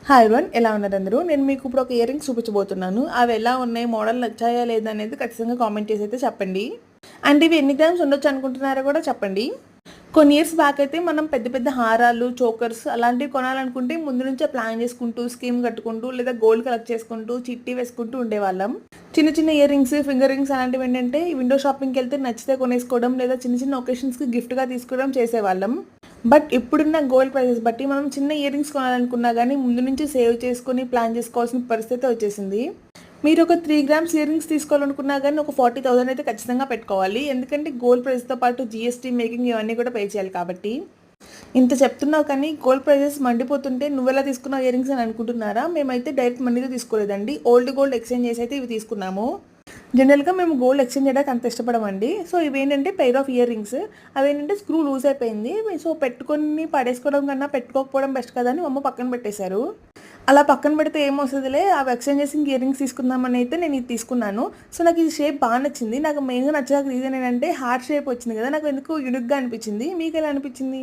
Hi everyone, ఎలా ఉన్నారు అందరూ? నేను మీకు ఇప్పుడు ఒక ఇయర్ రింగ్స్ చూపించబోతున్నాను. అవి ఎలా ఉన్నాయి, మోడల్ నచ్చాయా లేదా అనేది ఖచ్చితంగా కామెంట్ చేసి అయితే చెప్పండి. అండ్ ఇవి ఎన్ని గ్రామ్స్ ఉండొచ్చు అనుకుంటున్నారో కూడా చెప్పండి. కొన్ని ఇయర్స్ బ్యాక్ అయితే మనం పెద్ద పెద్ద హారాలు, చోకర్స్ అలాంటివి కొనాలనుకుంటే ముందు నుంచే ప్లాన్ చేసుకుంటూ, స్కీమ్ కట్టుకుంటూ, లేదా గోల్డ్ కలెక్ట్ చేసుకుంటూ, చిట్టి వేసుకుంటూ ఉండేవాళ్ళం. చిన్న చిన్న ఇయర్ రింగ్స్, ఫింగర్ రింగ్స్ అలాంటివి ఏంటంటే విండో షాపింగ్కి వెళ్తే నచ్చితే కొనేసుకోవడం, లేదా చిన్న చిన్న ఒకేషన్స్కి గిఫ్ట్గా తీసుకోవడం చేసేవాళ్ళం. బట్ ఇప్పుడున్న గోల్డ్ ప్రైసెస్ బట్టి మనం చిన్న ఇయర్ రింగ్స్ కొనాలనుకున్నా కానీ ముందు నుంచి సేవ్ చేసుకొని ప్లాన్ చేసుకోవాల్సిన పరిస్థితి వచ్చేసింది. మీరు ఒక 3 గ్రామ్స్ ఇయర్ రింగ్స్ తీసుకోవాలనుకున్నా కానీ ఒక 40,000 అయితే ఖచ్చితంగా పెట్టుకోవాలి. ఎందుకంటే గోల్డ్ ప్రైస్తో పాటు జీఎస్టీ, మేకింగ్ ఇవన్నీ కూడా పే చేయాలి కాబట్టి. ఇంత చెప్తున్నావు కానీ గోల్డ్ ప్రైసెస్ మండిపోతుంటే నువ్వెలా తీసుకున్నావు ఇయర్ రింగ్స్ అని అనుకుంటున్నారా? మేమైతే డైరెక్ట్ మనీతో తీసుకోలేదండి. ఓల్డ్ గోల్డ్ ఎక్స్చేంజ్ చేసి అయితే ఇవి తీసుకున్నాము. జనరల్గా మేము గోల్డ్ ఎక్స్చేంజ్ చేయడానికి అంత ఇష్టపడమండి. సో ఇవేంటంటే పెయిర్ ఆఫ్ ఇయర్ రింగ్స్. అవేంటంటే స్క్రూ లూజ్ అయిపోయింది. సో పెట్టుకొని పడేసుకోవడం కన్నా పెట్టుకోకపోవడం బెస్ట్ కదా అని అమ్మ పక్కన పెట్టేశారు. అలా పక్కన పెడితే ఏమొస్తుందిలే, అవి ఎక్స్చేంజ్ చేసి ఇయర్ రింగ్స్ తీసుకుందామని అయితే నేను ఇది తీసుకున్నాను. సో నాకు ఇది షేప్ బాగా నచ్చింది. నాకు మెయిన్గా నచ్చడానికి రీజన్ ఏంటంటే హార్ట్ షేప్ వచ్చింది కదా, నాకు ఎందుకు యూనిక్గా అనిపించింది. మీకు ఎలా అనిపించింది?